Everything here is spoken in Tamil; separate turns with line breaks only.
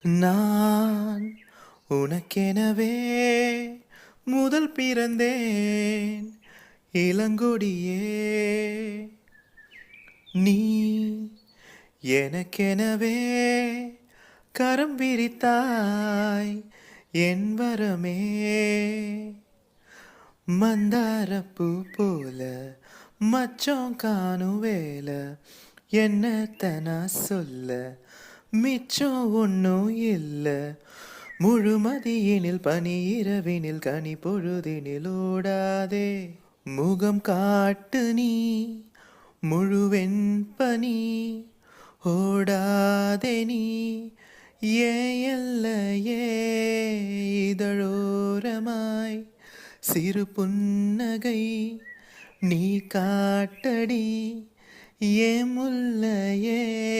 நான் உனக்கெனவே முதல் பிறந்தேன் இளங்கொடியே. நீ எனக்கெனவே கரம் விரித்தாய் என் வரமே. மந்தாரப்பூ போல மச்சம் காணும் வேல, என்னத்த நான் சொல்ல மிச்சம் ஒன்றும் இல்ல. முழுமதியினில் பனி இரவினில் கனி பொழுதினில் ஓடாதே. முகம் காட்டு நீ முழுவெண் பனி ஓடாதே நீ ஏன் எல்லையே. இதழோரமாய் சிறு புன்னகை நீ காட்டடி ஏன் முல்லையே.